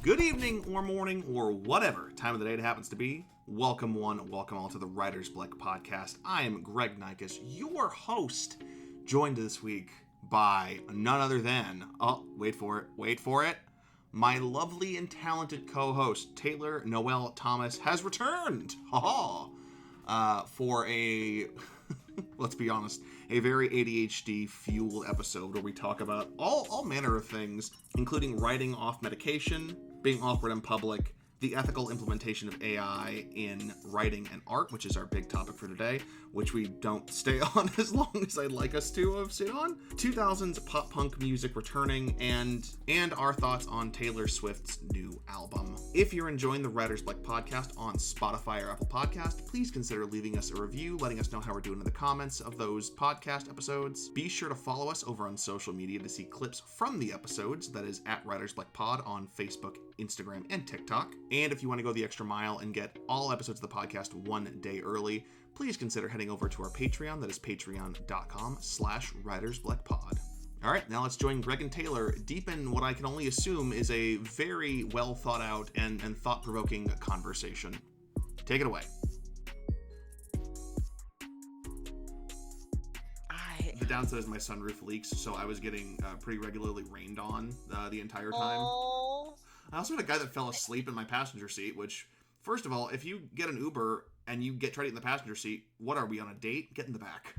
Good evening or morning or whatever time of the day it happens to be. Welcome one, welcome all to the Writer's Block podcast. I am Greg Nykus, your host, joined this week by none other than, wait for it, my lovely and talented co-host, Taylor Noel Thomas, has returned, for a, let's be honest, a very ADHD-fueled episode where we talk about all manner of things, including writing off medication, being awkward in public, the ethical implementation of AI in writing and art, which is our big topic for today, which we don't stay on as long as I'd like us to have stayed on, 2000s pop punk music returning, and our thoughts on Taylor Swift's new album. If you're enjoying the Writer's Block podcast on Spotify or Apple Podcast, please consider leaving us a review, letting us know how we're doing in the comments of those podcast episodes. Be sure to follow us over on social media to see clips from the episodes, that is at Writer's Block Pod on Facebook, Instagram, and TikTok. And if you want to go the extra mile and get all episodes of the podcast one day early, please consider heading over to our Patreon. That is patreon.com/writersblockpod. All right, now let's join Greg and Taylor deep in what I can only assume is a very well thought out and thought-provoking conversation. Take it away. The downside is my sunroof leaks, so I was getting pretty regularly rained on the entire time. Aww. I also had a guy that fell asleep in my passenger seat, which, first of all, if you get an Uber and you try to get in the passenger seat, what are we, on a date? Get in the back.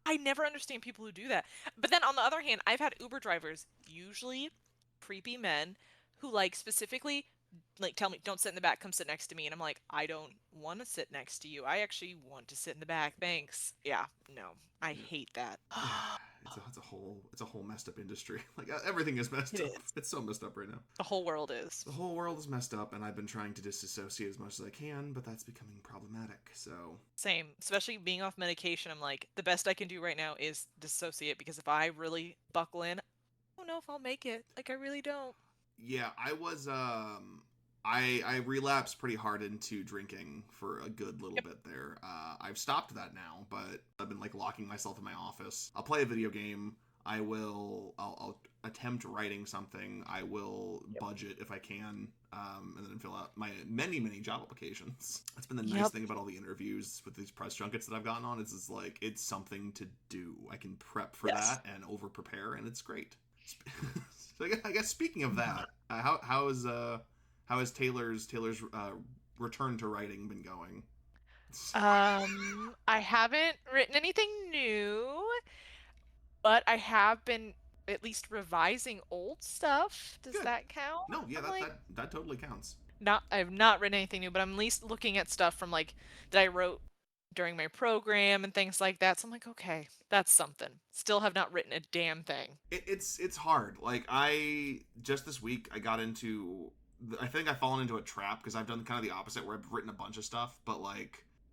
I never understand people who do that. But then on the other hand, I've had Uber drivers, usually creepy men, who specifically tell me, don't sit in the back, come sit next to me. And I'm like, I don't want to sit next to you. I actually want to sit in the back. Thanks. Yeah, no, I hate that. It's a whole messed up industry. Everything is messed up. It's so messed up right now. The whole world is. The whole world is messed up, and I've been trying to disassociate as much as I can, but that's becoming problematic, so. Same. Especially being off medication, I'm like, the best I can do right now is dissociate, because if I really buckle in, I don't know if I'll make it. I really don't. Yeah, I was, I relapsed pretty hard into drinking for a good little bit there. I've stopped that now, but I've been locking myself in my office. I'll play a video game. I'll attempt writing something. I will budget if I can, and then fill out my many job applications. That's been the nice thing about all the interviews with these press junkets that I've gotten on. It's it's something to do. I can prep for that and over prepare, and it's great. So I guess speaking of that, how is Taylor's return to writing been going? I haven't written anything new, but I have been at least revising old stuff. Does that count? No, yeah, that totally counts. I've not written anything new, but I'm at least looking at stuff from that I wrote during my program and things like that. So I'm like, okay, that's something. Still have not written a damn thing. It's hard. I just this week I got into. I think I've fallen into a trap because I've done kind of the opposite, where I've written a bunch of stuff, but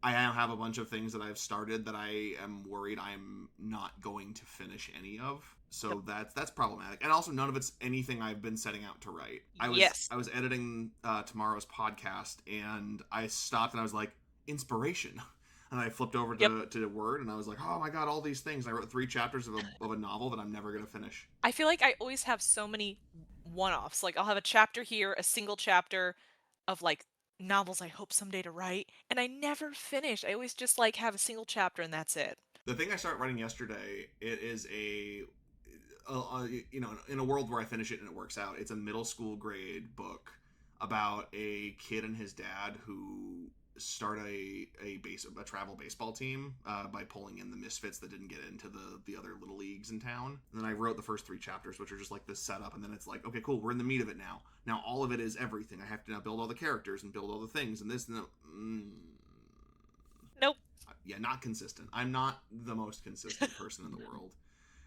I now have a bunch of things that I've started that I am worried I'm not going to finish any of. So that's problematic. And also none of it's anything I've been setting out to write. I was editing tomorrow's podcast, and I stopped and I was like, inspiration. And I flipped over to Word, and I was like, oh my god, all these things. I wrote 3 chapters of a novel that I'm never going to finish. I feel like I always have so many one-offs. I'll have a chapter here, a single chapter of novels I hope someday to write, and I never finish. I always just have a single chapter and that's it. The thing I started writing yesterday, it is in a world where I finish it and it works out, it's a middle school grade book about a kid and his dad who start a travel baseball team by pulling in the misfits that didn't get into the other little leagues in town. And then I wrote the first 3 chapters, which are just this setup, and then it's okay, cool, we're in the meat of it now. Now all of it is everything. I have to now build all the characters and build all the things and this and that. Nope. Yeah, not consistent. I'm not the most consistent person in the world.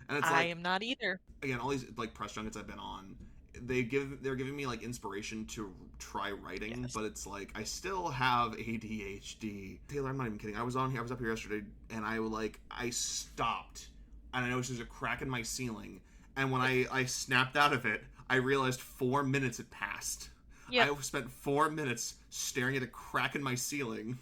And it's I am not either. Again, all these press junkets I've been on, they're giving me inspiration to try writing, but it's I still have ADHD. Taylor, I'm not even kidding. I was up here yesterday, and I stopped, and I noticed there's a crack in my ceiling, and when I snapped out of it, I realized 4 minutes had passed. Yep. I spent 4 minutes staring at a crack in my ceiling.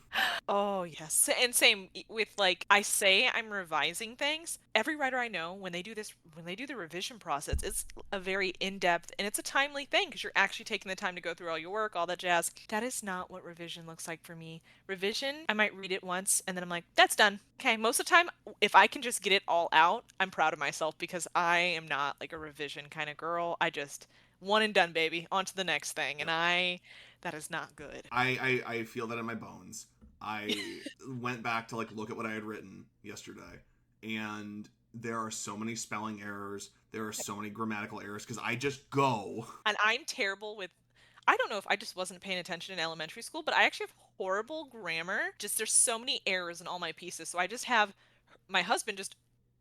Oh, yes. And same with like I say I'm revising things. Every writer I know when they do this when they do the revision process, it's a very in-depth and it's a timely thing because you're actually taking the time to go through all your work, all that jazz. That is not what revision looks like for me. Revision, I might read it once and then I'm like, that's done. Okay, most of the time if I can just get it all out, I'm proud of myself because I am not like a revision kind of girl. I just one and done, baby. On to the next thing. And Yep. that is not good. I feel that in my bones. I went back to like look at what I had written yesterday, and there are so many spelling errors. There are so many grammatical errors because I just go. And I'm terrible with I don't know if I just wasn't paying attention in elementary school, but I actually have horrible grammar. Just there's so many errors in all my pieces. So I just have my husband just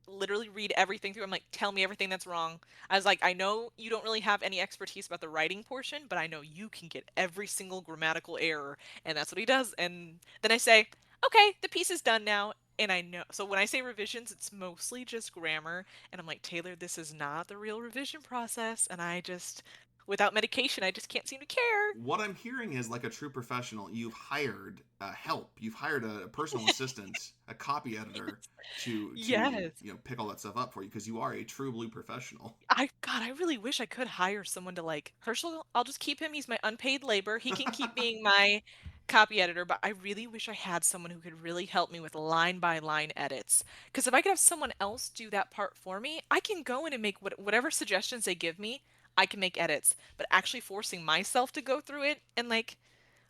literally read everything through. I'm like, tell me everything that's wrong. I was like, I know you don't really have any expertise about the writing portion, but I know you can get every single grammatical error. And that's what he does. And then I say, okay, the piece is done now. And I know. So when I say revisions, it's mostly just grammar. And I'm like, Taylor, this is not the real revision process. And I just, without medication, I just can't seem to care. What I'm hearing is like a true professional. You've hired help. You've hired a personal assistant, a copy editor to Yes. pick all that stuff up for you because you are a true blue professional. God, I really wish I could hire someone to like Herschel. I'll just keep him. He's my unpaid labor. He can keep being my copy editor, but I really wish I had someone who could really help me with line by line edits. Because if I could have someone else do that part for me, I can go in and make whatever suggestions they give me, I can make edits. But actually forcing myself to go through it and like,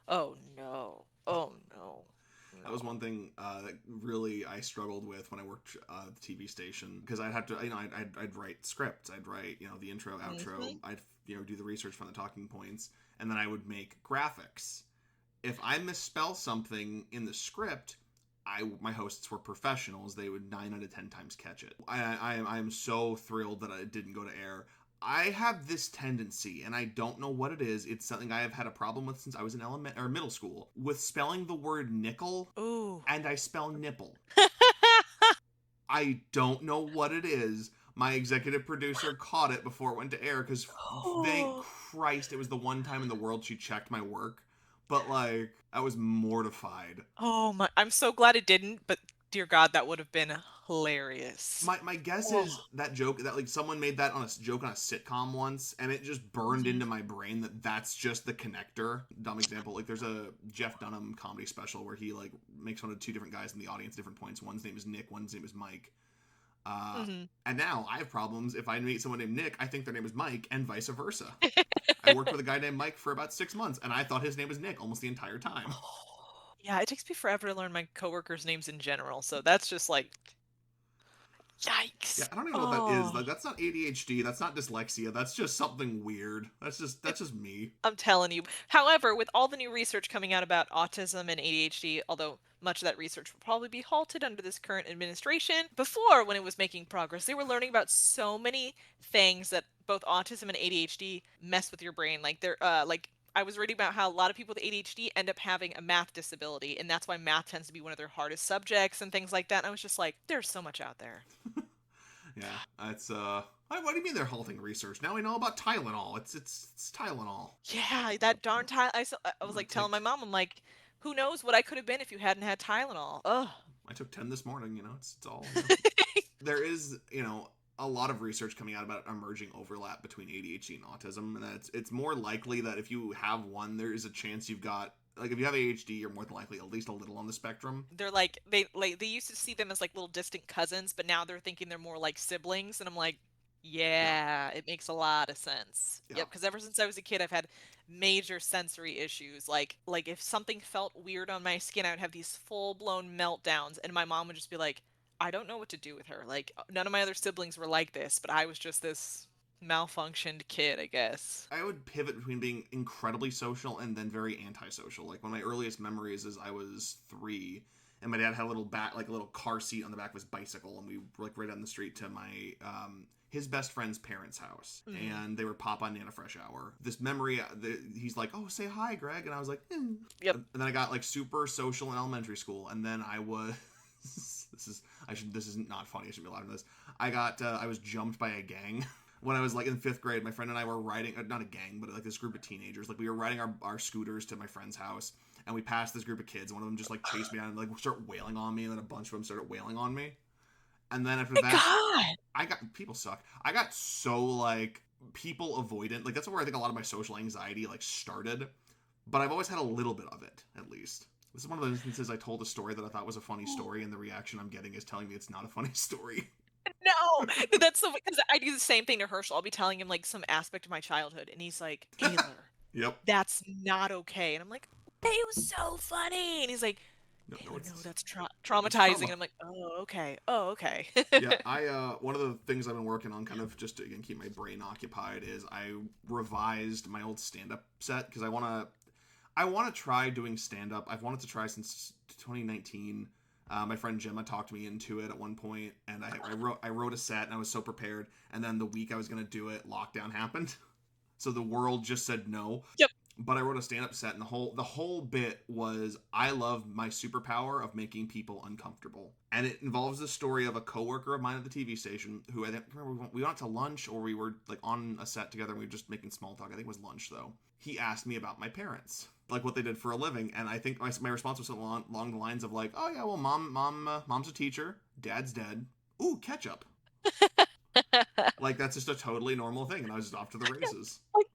oh no, oh no, That was no. one thing that really I struggled with when I worked at the TV station because I'd have to, I'd write scripts, I'd write, the intro, outro, Hmm. I'd, do the research from the talking points, and then I would make graphics. If I misspell something in the script, my hosts were professionals. They would 9 out of 10 times catch it. I'm so thrilled that it didn't go to air. I have this tendency, and I don't know what it is. It's something I have had a problem with since I was in middle school, with spelling the word nickel, Ooh. and I spell nipple. I don't know what it is. My executive producer caught it before it went to air because thank Oh. Christ it was the one time in the world she checked my work. But like, I was mortified. Oh my, I'm so glad it didn't, but dear God, that would have been hilarious. My guess Oh. is that joke that like someone made that on a joke on a sitcom once, and it just burned Mhm. into my brain that that's just the connector. Dumb example. Like there's a Jeff Dunham comedy special where he like makes fun of two different guys in the audience at different points. One's name is Nick, one's name is Mike. Uh, Mhm. and now I have problems. If I meet someone named Nick, I think their name is Mike, and vice versa. I worked with a guy named Mike for about 6 months, and I thought his name was Nick almost the entire time. Yeah, it takes me forever to learn my coworkers' names in general, so that's just like Yeah, yikes. I don't even know what that is. Oh. Like, that's not ADHD. That's not dyslexia. That's just something weird. That's just me. I'm telling you. However, with all the new research coming out about autism and ADHD, although much of that research will probably be halted under this current administration, before when it was making progress, they were learning about so many things that both autism and ADHD mess with your brain. Like like I was reading about how a lot of people with ADHD end up having a math disability, and that's why math tends to be one of their hardest subjects and things like that. And I was just like, there's so much out there. Yeah, it's What do you mean they're halting research? Now we know about Tylenol. It's Tylenol. Yeah, that darn Tylenol. I I'm was gonna like telling take. my mom, I'm like, who knows what I could have been if you hadn't had Tylenol. Ugh. I took 10 this morning. It's all. There is a lot of research coming out about emerging overlap between ADHD and autism, and that it's more likely that if you have one, there is a chance you've got like if you have ADHD, you're more than likely at least a little on the spectrum. They're like they used to see them as like little distant cousins, but now they're thinking they're more like siblings, and I'm like, Yeah, yeah, it makes a lot of sense. yeah. Yep, because ever since I was a kid, I've had major sensory issues. Like if something felt weird on my skin, I would have these full-blown meltdowns, and my mom would just be like, I don't know what to do with her. Like none of my other siblings were like this, but I was just this malfunctioned kid, I guess. I would pivot between being incredibly social and then very antisocial. Like one of my earliest memories is I was 3, and my dad had a little car seat on the back of his bicycle, and we were like right down the street to my his best friend's parents' house, Mhm. and they were Papa and Nana Fresh Hour. This memory, he's like, "Oh, say hi, Greg," and I was like, Yep. And then I got like super social in elementary school, and then I was. This is not funny. I shouldn't be laughing at this. I was jumped by a gang when I was like in 5th grade, my friend and I were riding, not a gang, but like this group of teenagers. Like we were riding our scooters to my friend's house, and we passed this group of kids. One of them just like chased me down and like start wailing on me, and then a bunch of them started wailing on me. And then after My that, God. I got people suck. I got so like people avoidant. Like that's where I think a lot of my social anxiety like started. But I've always had a little bit of it, at least. This is one of those instances I told a story that I thought was a funny story, and the reaction I'm getting is telling me it's not a funny story. No, that's so because I do the same thing to Herschel. I'll be telling him like some aspect of my childhood, and he's like, Taylor, Yep. that's not okay. And I'm like, hey, it was so funny. And he's like, No, Taylor, no, it's that's it's traumatizing. trauma. And I'm like, oh, okay. Oh, okay. Yeah, one of the things I've been working on, kind of just to again keep my brain occupied, is I revised my old stand-up set because I want to try doing stand-up. I've wanted to try since 2019. My friend Gemma talked me into it at one point, and I wrote a set, and I was so prepared. And then the week I was gonna do it, lockdown happened, so the world just said no. Yep. But I wrote a stand-up set, and the whole bit was I love my superpower of making people uncomfortable, and it involves the story of a coworker of mine at the TV station who I think remember we went to lunch or we were like on a set together and we were just making small talk. I think it was lunch though. He asked me about my parents, like what they did for a living, and I think my response was something along the lines of like, "Oh yeah, well, mom's a teacher, dad's dead. Ooh, ketchup." Like that's just a totally normal thing, and I was just off to the races. Like,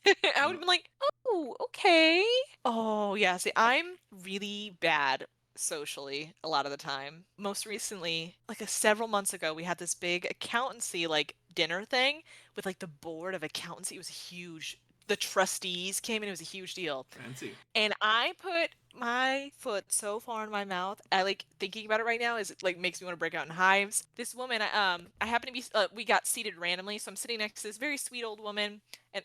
I would Yeah. have been like, oh, okay. Oh, yeah. See, I'm really bad socially a lot of the time. Most recently, like several months ago, we had this big accountancy like dinner thing with like the board of accountancy. It was huge. The trustees came in, it was a huge deal. Fancy. And I put my foot so far in my mouth. I like thinking about it right now is like makes me want to break out in hives. This woman, I happen to be we got seated randomly, so I'm sitting next to this very sweet old woman, and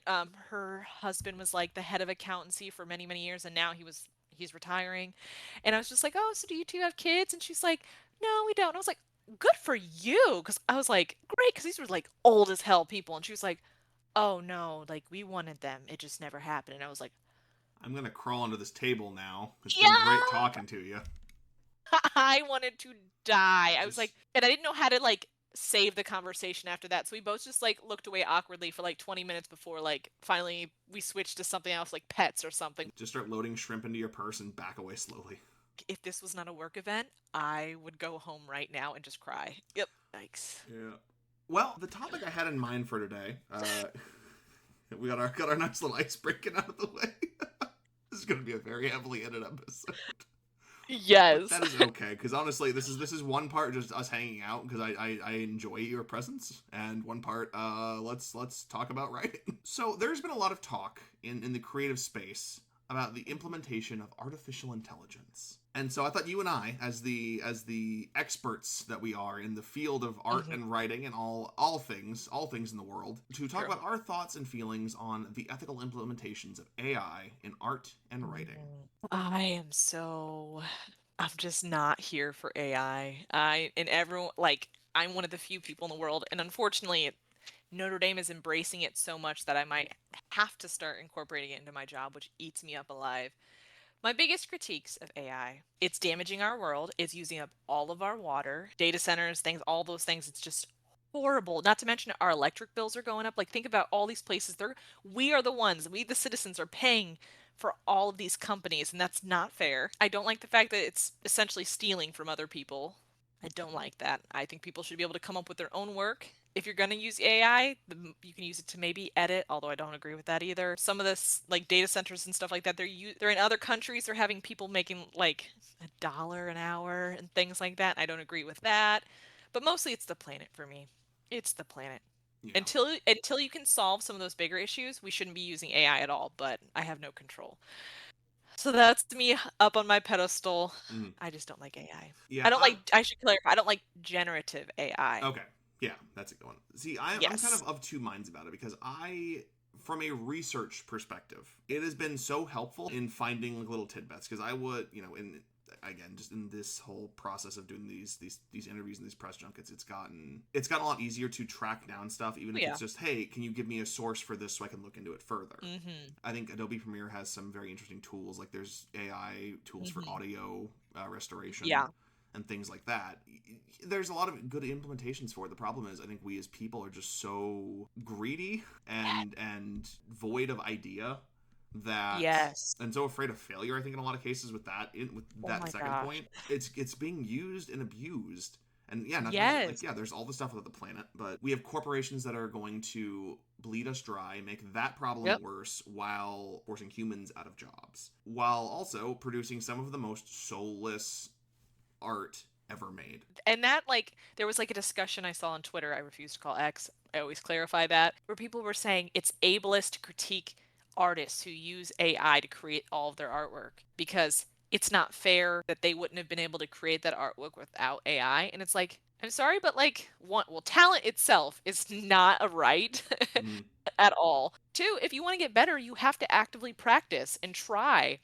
her husband was like the head of accountancy for many many years, and now he's retiring, and I was just like, oh, so do you two have kids? And she's like, no, we don't. And I was like, good for you, because I was like, great, because these were like old as hell people, and she was like, oh no, like we wanted them, it just never happened, and I was like. I'm gonna crawl under this table now. It's been great Yeah, talking to you. I wanted to die. I was like, Just and I didn't know how to like save the conversation after that. So we both just like looked away awkwardly for like 20 minutes before like finally we switched to something else like pets or something. just start loading shrimp into your purse and back away slowly. If this was not a work event, I would go home right now and just cry. Yep. Yikes. Yeah. Well, the topic I had in mind for today, we got our nice little ice breaking out of the way. This is going to be a very heavily edited episode. But Yes. that is okay, because honestly, this is one part just us hanging out because I enjoy your presence, and one part let's talk about writing. So there's been a lot of talk in the creative space about the implementation of artificial intelligence. And so I thought you and I, as the experts that we are in the field of art and writing and all things in the world, to talk True. about our thoughts and feelings on the ethical implementations of AI in art and writing. I'm just not here for AI. And everyone like I'm one of the few people in the world, and unfortunately Notre Dame is embracing it so much that I might have to start incorporating it into my job, which eats me up alive. My biggest critiques of AI, it's damaging our world, it's using up all of our water, data centers, things, all those things. It's just horrible. Not to mention our electric bills are going up. Like think about all these places. We are the ones, we the citizens are paying for all of these companies, and that's not fair. I don't like the fact that it's essentially stealing from other people. I don't like that. I think people should be able to come up with their own work. If you're going to use AI, you can use it to maybe edit, although I don't agree with that either. Some of this, like data centers and stuff like that, they're in other countries. They're having people making like $1 an hour and things like that. I don't agree with that. But mostly it's the planet for me. It's the planet. Yeah. Until you can solve some of those bigger issues, we shouldn't be using AI at all, but I have no control. So that's me up on my pedestal. Mhm. I just don't like AI. Yeah. I should clarify, I don't like generative AI. Okay. Yeah, that's a good one. See, I'm kind Yes. of two minds about it because from a research perspective, it has been so helpful in finding like, little tidbits. Because I would, again, just in this whole process of doing these interviews and these press junkets, it's gotten a lot easier to track down stuff, even if Yeah. it's just, hey, can you give me a source for this so I can look into it further? Mm-hmm. I think Adobe Premiere has some very interesting tools. Like there's AI tools for audio restoration. Yeah. and things like that. There's a lot of good implementations for it. The problem is, I think we as people are just so greedy and void of idea that, Yes. and so afraid of failure. I think in a lot of cases with with Oh that my second gosh. point, it's being used and abused. And yeah, not to mention, like, Yes. yeah, there's all the stuff with the planet, but we have corporations that are going to bleed us dry, make that problem Yep. worse while forcing humans out of jobs, while also producing some of the most soulless art ever made. And that, like, there was like a discussion I saw on Twitter, I refuse to call X, I always clarify that, where people were saying it's ableist to critique artists who use AI to create all of their artwork because it's not fair that they wouldn't have been able to create that artwork without AI. And it's like, I'm sorry, but like, one, well, talent itself is not a right Mm, at all. Two, if you want to get better, you have to actively practice and try.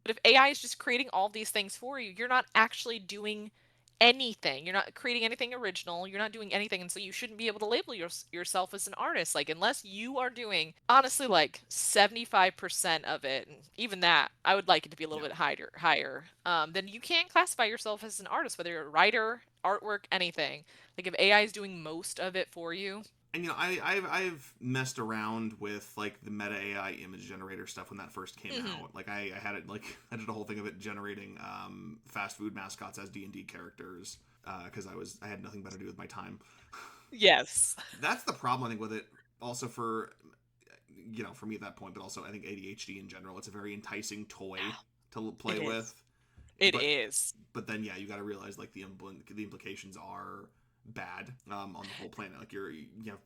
But if AI is just creating all these things for you, you're not actually doing anything. You're not creating anything original. You're not doing anything. And so you shouldn't be able to label yourself as an artist. Like, unless you are doing, honestly, like 75% of it, and even that, I would like it to be a little yeah. bit higher, then you can't classify yourself as an artist, whether you're a writer, artwork, anything. Like, if AI is doing most of it for you. And I've messed around with like the Meta AI image generator stuff when that first came Hmm. out. Like I had it, like I did a whole thing of it generating fast food mascots as D&D characters because I had nothing better to do with my time. Yes. That's the problem I think with it. Also for for me at that point, but also I think ADHD in general. It's a very enticing toy to play It with, is. It but is. then yeah, you got to realize like the implications are bad on the whole planet. Like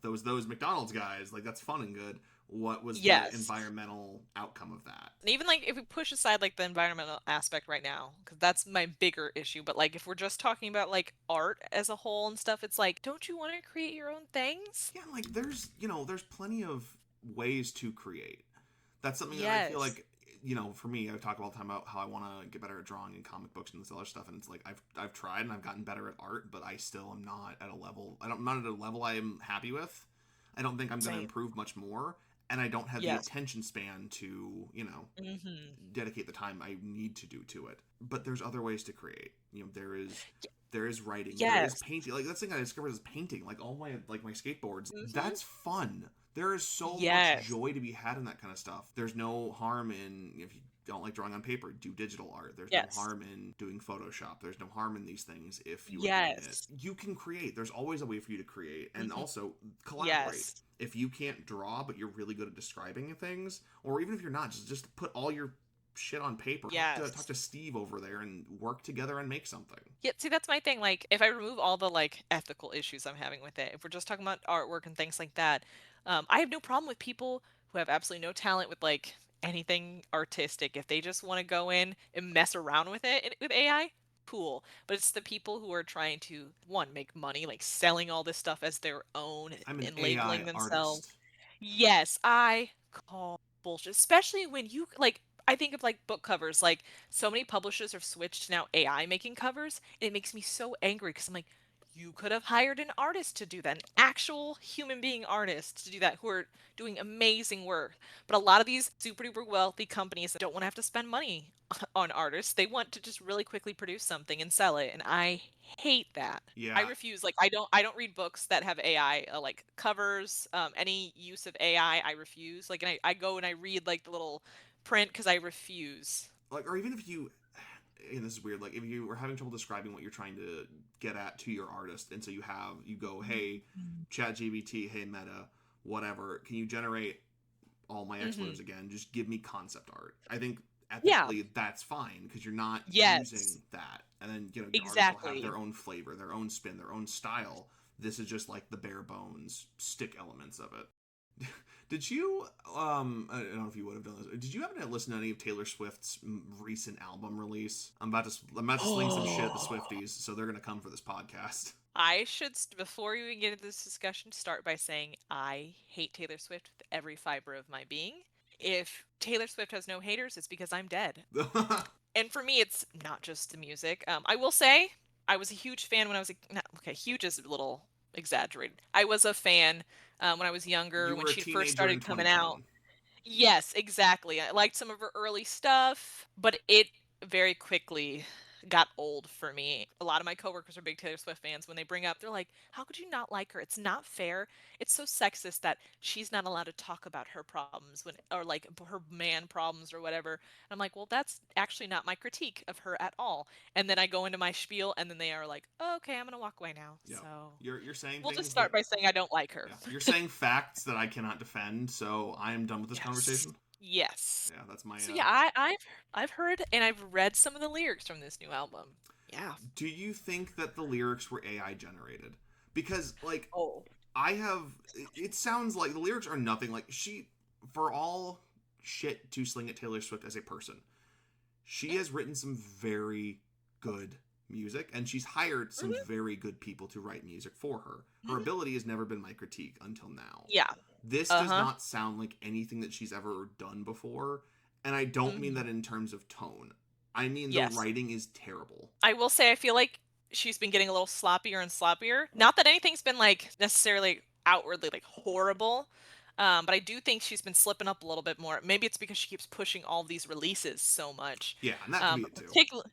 those McDonald's guys, like that's fun and good. What was the Yes. environmental outcome of that? And even like if we push aside like the environmental aspect right now, because that's my bigger issue, but like if we're just talking about like art as a whole and stuff, it's like, don't you want to create your own things? Yeah, like there's plenty of ways to create. That's something that I feel Yes. like for me, I talk all the time about how I want to get better at drawing and comic books and this other stuff, and it's like I've tried and I've gotten better at art, but I still am not at a level. I'm not at a level I am happy with. I don't think I'm going to Same. improve much more, and I don't have the Yes. attention span to Hmm. dedicate the time I need to do to it. But there's other ways to create. There is writing, there is Yes. painting. Like that's the thing I discovered is painting. Like all my skateboards, Hmm. that's fun. There is so much Yes. joy to be had in that kind of stuff. There's no harm in, if you don't like drawing on paper, do digital art. There's no Yes. harm in doing Photoshop. There's no harm in these things if you are doing it. Yes. You can create. There's always a way for you to create and Hmm. also collaborate. Yes. If you can't draw but you're really good at describing things, or even if you're not, just put all your shit on paper. Talk Yes. to Steve over there and work together and make something. Yeah, see, that's my thing. Like, if I remove all the like ethical issues I'm having with it, if we're just talking about artwork and things like that, I have no problem with people who have absolutely no talent with like anything artistic. If they just want to go in and mess around with it with AI, cool. But it's the people who are trying to one make money, like selling all this stuff as their own I'm an and AI labeling themselves. artist. Yes, I call bullshit, especially when you like. I think of like book covers. Like so many publishers have switched to now AI making covers. And it makes me so angry because I'm like, you could have hired an artist to do that, an actual human being artist to do that, who are doing amazing work. But a lot of these super duper wealthy companies don't want to have to spend money on artists. They want to just really quickly produce something and sell it, and I hate that. I Yeah, refuse. Like I don't read books that have AI like covers. Any use of AI, I refuse. Like, and I go and I read like the little print because I refuse. like, or even if you, and this is weird, like if you were having trouble describing what you're trying to get at to your artist, and so you go, hey, chat GBT, hey Meta, whatever, can you generate all my Mm-hmm. expletives again? Just give me concept art. I think Yeah. ethically that's fine because you're not Yes. using that, and then your artist will have Exactly. their own flavor, their own spin, their own style. This is just like the bare bones stick elements of it. Did you I don't know if you would have done this. Did you happen to listen to any of Taylor Swift's recent album release? I'm about to sling some shit at the Oh. Swifties, so they're gonna come for this podcast. I should, before we even get into this discussion, start by saying I hate Taylor Swift with every fiber of my being. If Taylor Swift has no haters, it's because I'm dead. And for me, it's not just the music. I will say I was a huge fan when I was not, okay. Huge is a little exaggerated. I was a fan when I was younger You when were a she first teenager in started coming out. 2010. Yes, exactly. I liked some of her early stuff, but it very quickly. got old for me. A lot of my coworkers are big Taylor Swift fans. When they bring up, they're like, "How could you not like her? It's not fair. It's so sexist that she's not allowed to talk about her problems when or like her man problems or whatever." And I'm like, "Well, that's actually not my critique of her at all." And then I go into my spiel and then they are like, oh, "Okay, I'm going to walk away now." Yeah, So, you're saying we'll just things start that by saying I don't like her. yeah, you're saying facts that I cannot defend. So I am done with this Yes. conversation. Yes. Yeah, that's my. So yeah, I've heard and I've read some of the lyrics from this new album. Yeah. Do you think that the lyrics were AI generated? Because like Oh. I have, it sounds like the lyrics are nothing like she, for all shit to sling at Taylor Swift as a person, she has written some very good music and she's hired some Mhm, very good people to write music for her. Her mhm. ability has never been my critique until now. Yeah. This does Uh-huh. not sound like anything that she's ever done before, and I don't mean Mhm. that in terms of tone. I mean the Yes. writing is terrible. I will say I feel like she's been getting a little sloppier and sloppier. Not that anything's been, like, necessarily outwardly, like, horrible, but I do think she's been slipping up a little bit more. Maybe it's because she keeps pushing all these releases so much. Yeah, and that could be But it too.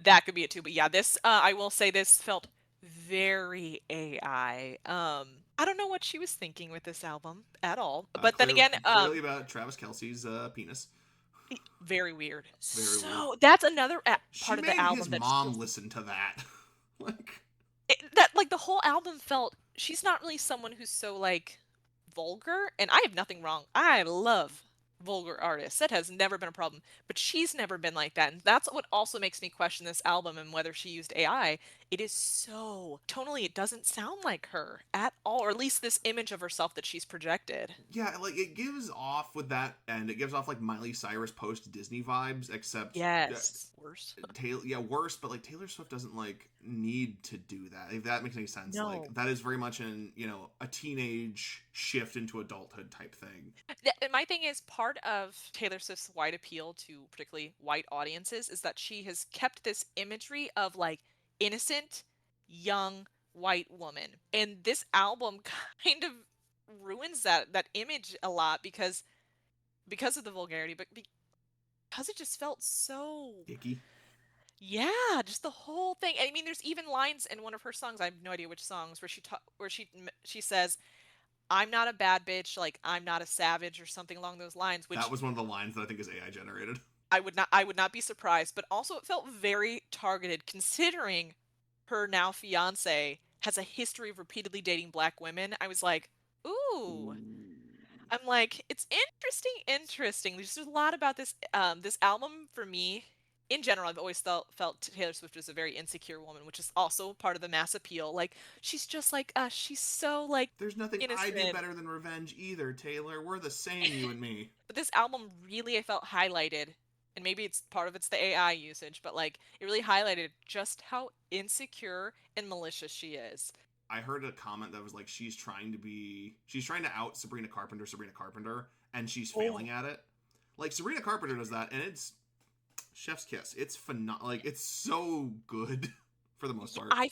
that could be it too, but yeah, this, I will say this felt very AI. I don't know what she was thinking with this album at all, but then again, Clearly about Travis Kelsey's penis. very weird. Very weird. So that's another She part of the made his album that's mom just listen to that. Like, that like the whole album felt she's not really someone who's so like vulgar, and I have nothing wrong. I love vulgar artists. That has never been a problem. But she's never been like that. And that's what also makes me question this album and whether she used AI. It is so tonally it doesn't sound like her at all, or at least this image of herself that she's projected. yeah, like it gives off with that, and it gives off like Miley Cyrus post Disney vibes, except Yes. Worse. Taylor, yeah, worse, but like Taylor Swift doesn't like need to do that. If that makes any sense, like No. that is very much in a teenage shift into adulthood type thing. And my thing is part of Taylor Swift's wide appeal to particularly white audiences is that she has kept this imagery of like innocent, young white woman. And this album kind of ruins that image a lot because of the vulgarity, but because it just felt so Icky. yeah, just the whole thing. I mean, there's even lines in one of her songs. I have no idea which songs where she says, "I'm not a bad bitch, like I'm not a savage" or something along those lines, That which was one of the lines that I think is AI generated. I would not be surprised, but also it felt very targeted considering her now fiance has a history of repeatedly dating black women. I was like, "Ooh." Ooh. I'm like, "It's interesting, interesting." There's a lot about this album for me. In general, I've always felt Taylor Swift is a very insecure woman, which is also part of the mass appeal. Like, she's just like us. She's so like There's nothing I do innocent. better than revenge either, Taylor. We're the same, you and me. But this album really I felt highlighted, and maybe it's part of it's the AI usage, but like it really highlighted just how insecure and malicious she is. I heard a comment that was like she's trying to out Sabrina Carpenter, and she's Oh. failing at it. Like Sabrina Carpenter does that, and it's chef's kiss. It's phenomenal. Like it's so good for the most Yeah, part.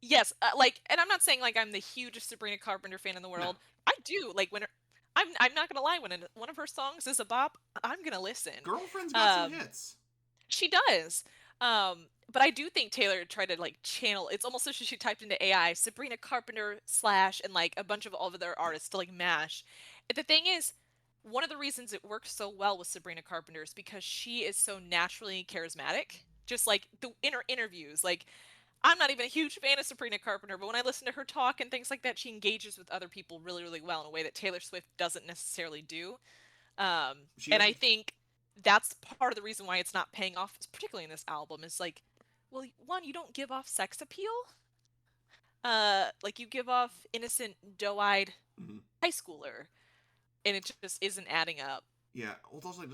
yes, like, and I'm not saying like I'm the hugest Sabrina Carpenter fan in the No, world. I do like when I'm not gonna lie when one of her songs is a bop, I'm gonna listen. Girlfriend's got some Um, hits. she does. But I do think Taylor tried to like channel. It's almost as if she typed into AI Sabrina Carpenter slash and like a bunch of all of their artists to like mash. And the thing is, one of the reasons it works so well with Sabrina Carpenter is because she is so naturally charismatic. Just like in her interviews, like I'm not even a huge fan of Sabrina Carpenter, but when I listen to her talk and things like that, she engages with other people really, really well in a way that Taylor Swift doesn't necessarily do. She And I doesn't. think that's part of the reason why it's not paying off, particularly in this album, is like, well, one, you don't give off sex appeal. Like you give off innocent, doe-eyed Mhm. high schooler, and it just isn't adding up. Yeah, well, it's also like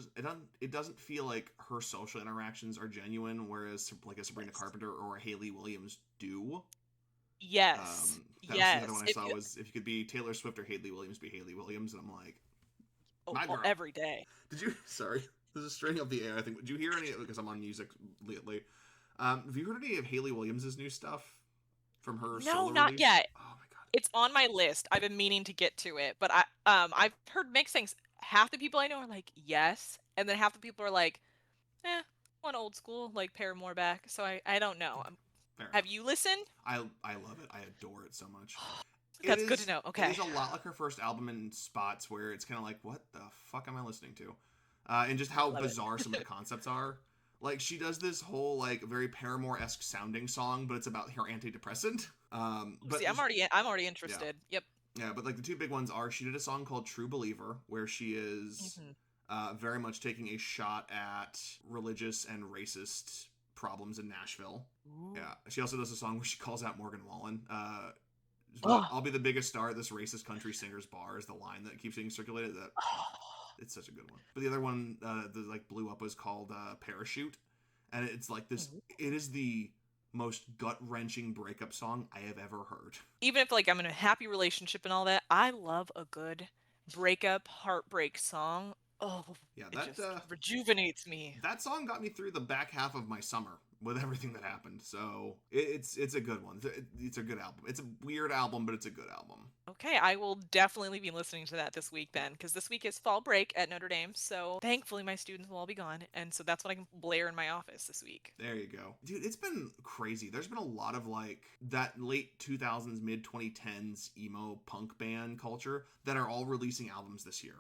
it doesn't feel like her social interactions are genuine, whereas like a Sabrina Yes. Carpenter or a Haley Williams do. Yes. That was the other Yes. one I If saw you, was if you could be Taylor Swift or Haley Williams, be Haley Williams, and I'm like, oh, my girl. every day. Did you? Sorry, this is straight up the air. I think. Did you hear any? Because I'm on music lately. Have you heard any of Haley Williams's new stuff from her No, solo not release? yet. Oh my god, It's on my list. I've been meaning to get to it, but I've heard mixed things. Half the people I know are like, yes, and then half the people are like, eh. one old school, like Paramore back, so I don't know. Fair Have enough. you listened? I love it. I adore it so much. That's good to know. It Okay. is a lot like her first album in spots where it's kind of like, what the fuck am I listening to? And just how Love it. bizarre some of the concepts are. Like she does this whole like very Paramore-esque sounding song, but it's about her antidepressant. But See, I'm already yeah, interested. Yep. yeah. But like the two big ones are she did a song called "True Believer," where she is Hmm. very much taking a shot at religious and racist problems in Nashville. Ooh. Yeah. She also does a song where she calls out Morgan Wallen. Oh. I'll be the biggest star at this racist country singer's bar is the line that keeps getting circulated. That it's such a good one. But the other one that like blew up was called Parachute, and it's like this. It is the most gut wrenching breakup song I have ever heard. Even if like I'm in a happy relationship and all that, I love a good breakup heartbreak song. Oh, Yeah, it just rejuvenates me. that song got me through the back half of my summer with everything that happened. So it's a good one. It's a good album. It's a weird album, but it's a good album. Okay, I will definitely be listening to that this week then, because this week is fall break at Notre Dame, so thankfully my students will all be gone, and so that's what I can blare in my office this week. There you go. Dude, it's been crazy. There's been a lot of like that late 2000s, mid 2010s emo punk band culture that are all releasing albums this year.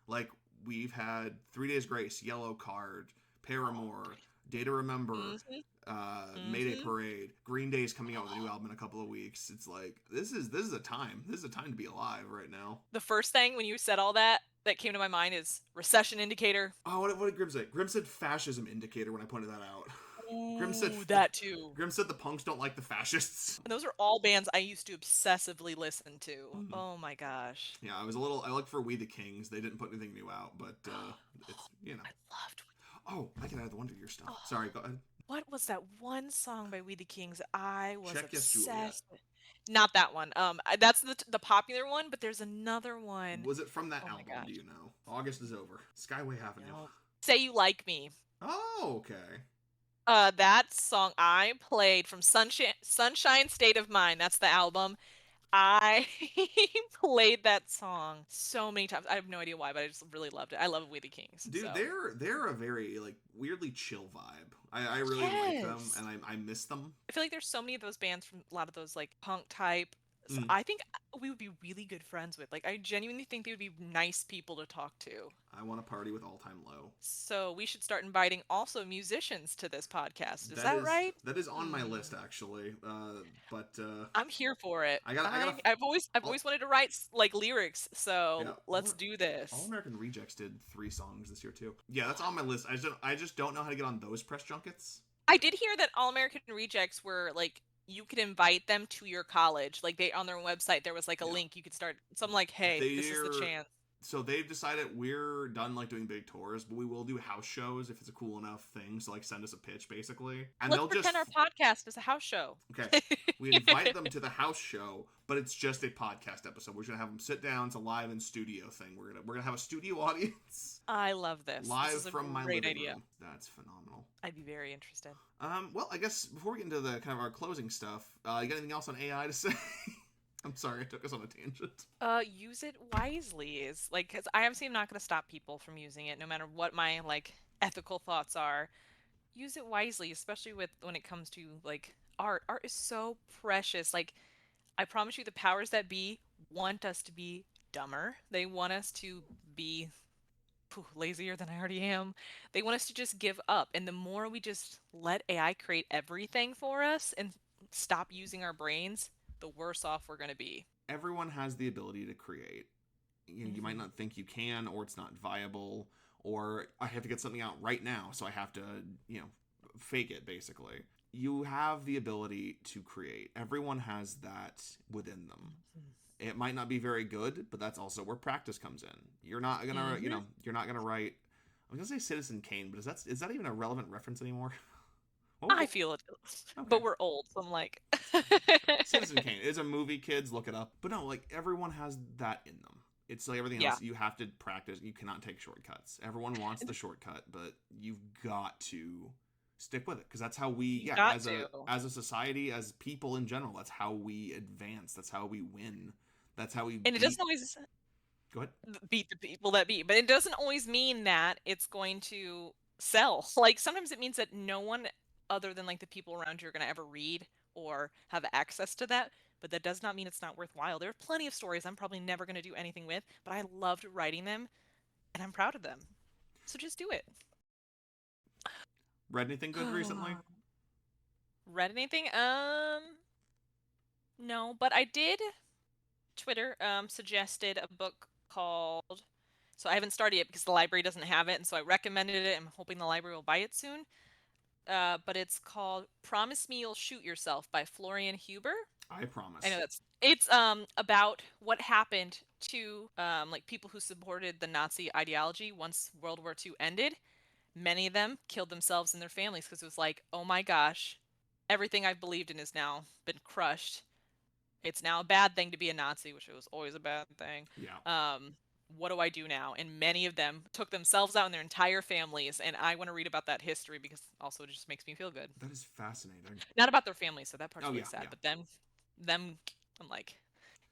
Like we've had 3 Days Grace, Yellow Card, Paramore, Day to Remember, Mm-hmm. Mayday Mm-hmm. Parade, Green Day's coming out with a new album in a couple of weeks. It's like this is a time. This is a time to be alive right now. The first thing when you said all that came to my mind is recession indicator. Oh, what did Grim say? Grim said fascism indicator when I pointed that out. Grim said Ooh, that too. Grim said the punks don't like the fascists. And those are all bands I used to obsessively listen to. Mm-hmm. Oh my gosh. Yeah, I looked for We the Kings. They didn't put anything new out, but it's I loved. Oh, I can add one to your stuff. Oh, Sorry, go ahead. what was that one song by We the Kings I was Check Yes Juliet. obsessed with? Not that one. That's the popular one, but there's another one. Was it from that Oh my album? Do gosh. you know? August is over. Skyway Avenue. No. Say You Like Me. Oh, okay. That song I played from Sunshine State of Mind. That's the album. I played that song so many times. I have no idea why, but I just really loved it. I love We the Kings. Dude, So they're a very like weirdly chill vibe. I really like them, yes. and I miss them. I feel like there's so many of those bands from a lot of those like punk type. So Mm. I think we would be really good friends with. Like I genuinely think they would be nice people to talk to. I want to party with All Time Low. So we should start inviting also musicians to this podcast. Is that right? That is on my Hmm. list actually. But I'm here for it. I got I've All, always wanted to write like lyrics. yeah. So let's do All this. American Rejects did 3 songs this year too. Yeah, that's on my list. I just don't know how to get on those press junkets. I did hear that All American Rejects were like you could invite them to your college. Like they on their website there was like a Yeah. link you could start. So I'm like, hey, this is the They're chance. so they've decided we're done like doing big tours, but we will do house shows if it's a cool enough thing. So like send us a pitch basically, and Let's they'll just pretend our podcast is a house show. okay. We invite them to the house show, but it's just a podcast episode. We're just gonna have them sit down. It's a live in studio thing. We're gonna have a studio audience I love this. live This is a from my great living idea. room. That's phenomenal. I'd be very interested. Well, I guess before we get into the kind of our closing stuff, you got anything else on AI to say? I'm sorry, I took us on a tangent. Use it wisely is like because I obviously am not going to stop people from using it, no matter what my like ethical thoughts are. Use it wisely, especially with when it comes to like art. Art is so precious. Like I promise you, the powers that be want us to be dumber. They want us to be lazier than I already am. They want us to just give up. And the more we just let AI create everything for us and stop using our brains, the worse off we're going to be. Everyone has the ability to create. You might Hmm. not think you can, or it's not viable, or I have to get something out right now, so I have to, fake it, basically. You have the ability to create. Everyone has that within them. It might not be very good, but that's also where practice comes in. You're not gonna, you're not gonna write. I was gonna say Citizen Kane, but is that even a relevant reference anymore? I feel it, Okay. but we're old, so I'm like, Citizen Kane is a movie, kids, look it up. But no, like everyone has that in them. It's like everything yeah. else. You have to practice. You cannot take shortcuts. Everyone wants the shortcut, but you've got to stick with it because that's how we, You got as to. a society, as people in general, that's how we advance. That's how we win. That's how we. And it doesn't always Go ahead. beat the people that beat, but it doesn't always mean that it's going to sell. Like sometimes it means that no one other than like the people around you are going to ever read or have access to that, but that does not mean it's not worthwhile. There are plenty of stories I'm probably never going to do anything with, but I loved writing them and I'm proud of them. So just do it. Read anything good recently? Read anything? No, but I did. Twitter suggested a book called. So I haven't started it because the library doesn't have it, and so I recommended it. I'm hoping the library will buy it soon. But it's called "Promise Me You'll Shoot Yourself" by Florian Huber. I I know promise. that's it's about what happened to like people who supported the Nazi ideology once World War II ended. Many of them killed themselves and their families because it was like, oh my gosh, everything I've believed in has now been crushed. It's now a bad thing to be a Nazi, which was always a bad thing. Yeah. What do I do now? And many of them took themselves out and their entire families. And I want to read about that history because also it just makes me feel good. That is fascinating. Not about their families, so that part's Oh really yeah, sad. yeah. But them, I'm like,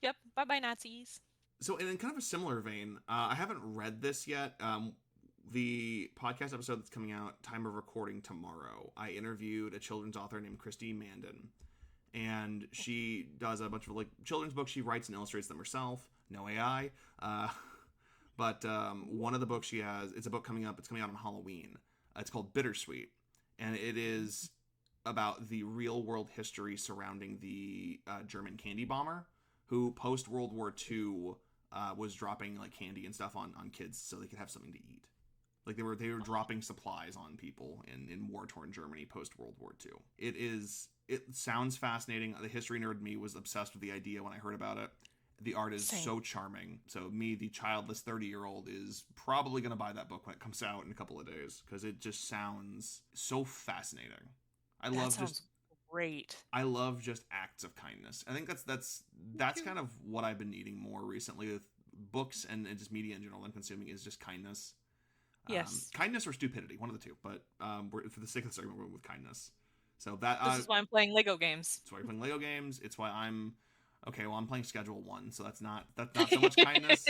yep, bye bye Nazis. So, in kind of a similar vein, I haven't read this yet. The podcast episode that's coming out, time of recording tomorrow, I interviewed a children's author named Christy Mandan, and she does a bunch of like children's books. She writes and illustrates them herself. No AI. But one of the books she has, it's a book coming up. It's coming out on Halloween. It's called Bittersweet, and it is about the real world history surrounding the German candy bomber who post World War II was dropping like candy and stuff on kids so they could have something to eat. Like they were dropping supplies on people in war torn Germany post World War II. It sounds fascinating. The history nerd me was obsessed with the idea when I heard about it. The art is Same. so charming. So me, the childless 30-year-old, is probably going to buy that book when it comes out in a couple of days because it just sounds so fascinating. I That love just sounds great. I love just acts of kindness. I think that's kind of what I've been needing more recently with books and just media in general I'm consuming is just kindness. Yes. Kindness or stupidity, one of the two. But for the sake of the segment, we're going with kindness. So that This is why I'm playing Lego games. that's why you're playing Lego games. It's why I'm okay. Well, I'm playing Schedule One, so that's not so much kindness.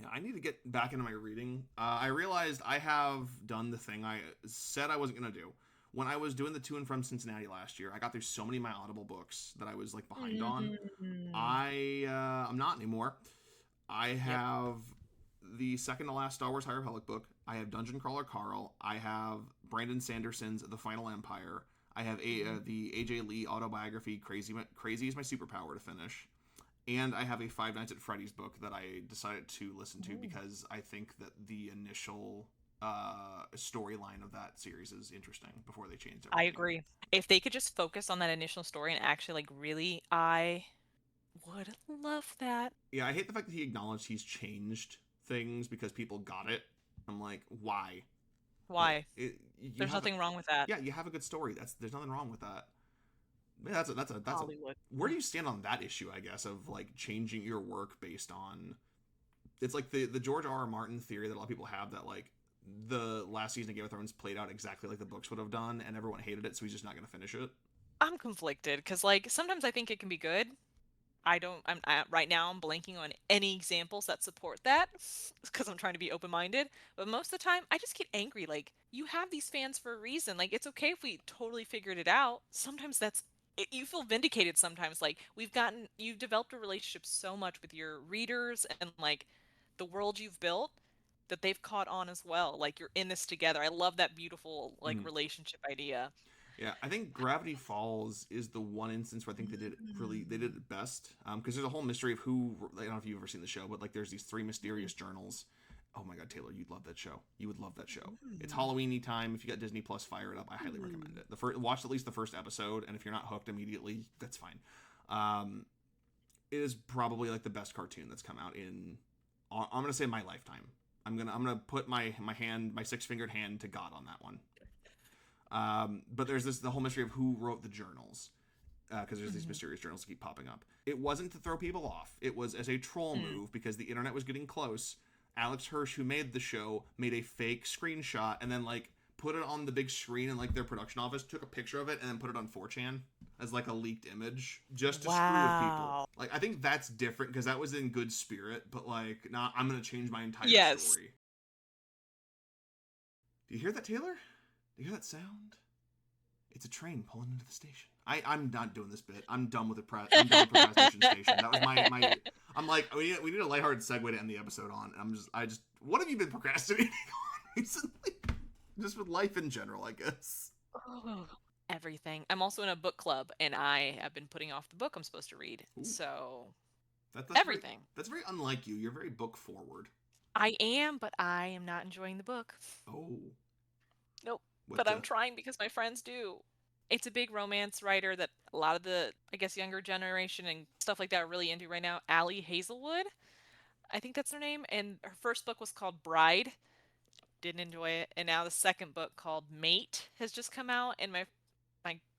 Yeah, I need to get back into my reading. I realized I have done the thing I said I wasn't gonna do. When I was doing the to and from Cincinnati last year, I got through so many of my Audible books that I was like behind on. Mm. I'm not anymore. I Yep. have the second to last Star Wars High Republic book. I have Dungeon Crawler Carl. I have Brandon Sanderson's The Final Empire. I have the AJ Lee autobiography Crazy is My Superpower to finish. And I have a Five Nights at Freddy's book that I decided to listen to because I think that the initial storyline of that series is interesting before they changed I everything. agree. If they could just focus on that initial story and actually like really, I would love that. Yeah, I hate the fact that he acknowledged he's changed things because people got it. I'm like, why? Like, Why? you There's have nothing wrong with that. yeah, you have a good story. There's nothing wrong with that. Yeah, that's a. Hollywood. Where do you stand on that issue? I guess of like changing your work based on. It's like the George R. R. Martin theory that a lot of people have that like the last season of Game of Thrones played out exactly like the books would have done, and everyone hated it, so he's just not going to finish it. I'm conflicted because like sometimes I think it can be good. I don't. Right now. I'm blanking on any examples that support that because I'm trying to be open-minded. But most of the time, I just get angry. Like you have these fans for a reason. Like it's okay if we totally figured it out. Sometimes you feel vindicated. Sometimes like you've developed a relationship so much with your readers and like the world you've built that they've caught on as well. Like you're in this together. I love that beautiful like Mm. relationship idea. Yeah, I think Gravity Falls is the one instance where I think they did it best. Because there's a whole mystery of who. I don't know if you've ever seen the show, but like there's these three mysterious journals. Oh my God, Taylor, you'd love that show. You would love that show. It's Halloweeny time. If you got Disney Plus, fire it up. I highly recommend it. Watch at least the first episode, and if you're not hooked immediately, that's fine. It is probably like the best cartoon that's come out in. I'm gonna say my lifetime. I'm gonna put my hand, my 6-fingered hand to God on that one. But there's the whole mystery of who wrote the journals because there's these mysterious journals that keep popping up. It wasn't to throw people off. It was as a troll move because the internet was getting close. Alex Hirsch, who made the show, made a fake screenshot and then like put it on the big screen in like their production office, took a picture of it, and then put it on 4chan as like a leaked image just to screw with people. Wow. Like I think that's different because that was in good spirit, but like, nah, I'm gonna change my entire Yes. story. Do you hear that, Taylor? Do you hear that sound? It's a train pulling into the station. I'm not doing this bit. I'm done with I'm done with procrastination station. That was my. I'm like, we need a lighthearted segue to end the episode on. What have you been procrastinating on recently? Just with life in general, I guess. Oh, everything. I'm also in a book club, and I have been putting off the book I'm supposed to read. Ooh. So, That's everything. That's very unlike you. You're very book forward. I am, but I am not enjoying the book. Oh. Nope. But I'm trying because my friends do. It's a big romance writer that a lot of the, I guess, younger generation and stuff like that are really into right now. Allie Hazelwood. I think that's her name. And her first book was called Bride. Didn't enjoy it. And now the second book called Mate has just come out, and my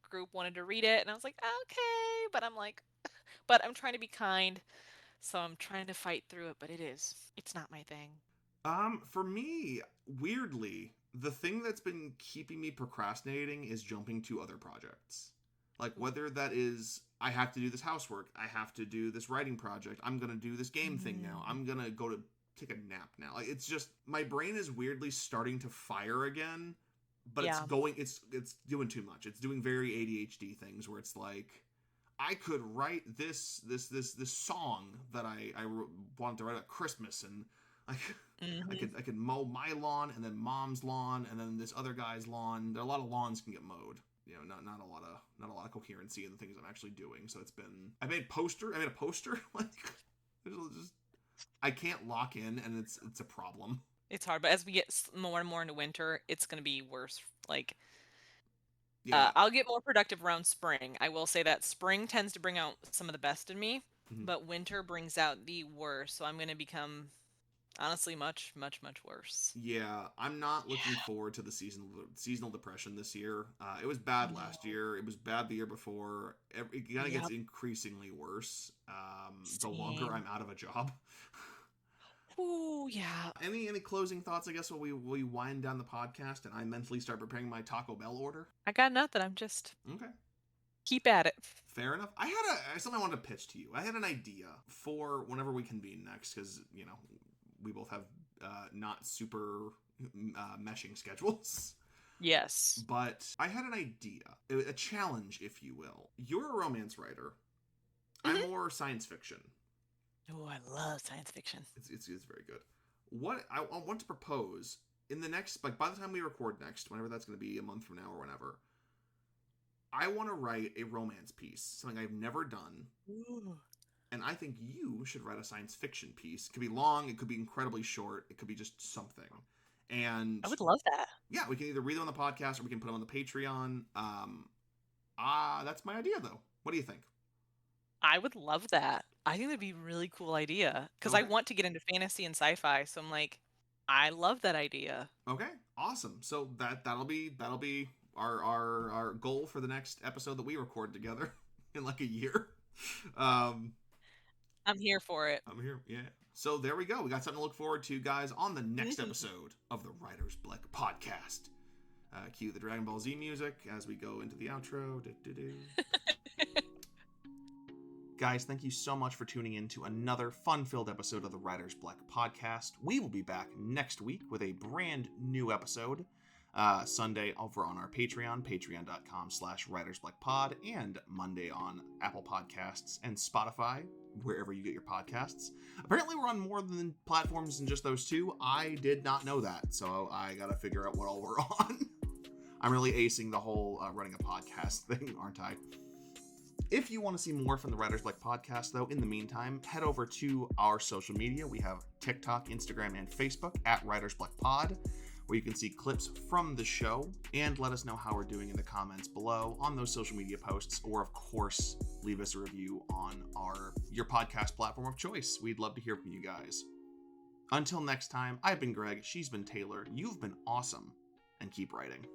group wanted to read it, and I was like, okay, but I'm trying to be kind, so I'm trying to fight through it, but it's not my thing. For me, weirdly, the thing that's been keeping me procrastinating is jumping to other projects. Like, whether that is, I have to do this housework, I have to do this writing project, I'm gonna do this game thing now, I'm gonna go to take a nap now. Like, it's just, my brain is weirdly starting to fire again, but it's doing too much. It's doing very ADHD things where it's like, I could write this song that I wanted to write at Christmas, and I could mow my lawn, and then mom's lawn, and then this other guy's lawn. There are a lot of lawns can get mowed. You know, not a lot of coherency in the things I'm actually doing. So it's been, I made a poster. Like, I can't lock in, and it's a problem. It's hard, but as we get more and more into winter, it's going to be worse. Like, I'll get more productive around spring. I will say that spring tends to bring out some of the best in me, but winter brings out the worst. So I'm going to become, honestly, much, much, much worse. Yeah, I'm not looking forward to the seasonal depression this year. It was bad last year. It was bad the year before. It kind of gets increasingly worse the longer I'm out of a job. Ooh, yeah. Any closing thoughts, I guess, while we wind down the podcast and I mentally start preparing my Taco Bell order? I got nothing. I'm just... Okay. Keep at it. Fair enough. I had something I wanted to pitch to you. I had an idea for whenever we convene next, because, you know, we both have not super meshing schedules. Yes. But I had an idea. A challenge, if you will. You're a romance writer. I'm more science fiction. Oh, I love science fiction. It's very good. What I want to propose in the next, like, by the time we record next, whenever that's going to be, a month from now or whenever, I want to write a romance piece, something I've never done. Ooh. And I think you should write a science fiction piece. It could be long, it could be incredibly short, it could be just something. And I would love that. Yeah, we can either read them on the podcast or we can put them on the Patreon. That's my idea, though. What do you think? I would love that. I think that'd be a really cool idea, because I want to get into fantasy and sci-fi. So I'm like, I love that idea. Okay, awesome. So that'll be our goal for the next episode that we record together in like a year. I'm here for it. I'm here, yeah. So there we go. We got something to look forward to, guys, on the next episode of the Writer's Blick podcast. Cue the Dragon Ball Z music as we go into the outro. Guys, thank you so much for tuning in to another fun-filled episode of the Writer's Blick podcast. We will be back next week with a brand new episode. Sunday over on our Patreon, patreon.com/writersblickpod, and Monday on Apple Podcasts and Spotify, wherever you get your podcasts. Apparently we're on more than platforms than just those two. I did not know that, so I gotta figure out what all we're on. I'm really acing the whole running a podcast thing, aren't I? If you want to see more from the Writer's Blick podcast, though, in the meantime, head over to our social media. We have TikTok, Instagram, and Facebook at Writer's Blick Pod, where you can see clips from the show and let us know how we're doing in the comments below on those social media posts, or of course leave us a review on your podcast platform of choice. We'd love to hear from you guys. Until next time, I've been Greg, she's been Taylor, you've been awesome, and keep writing.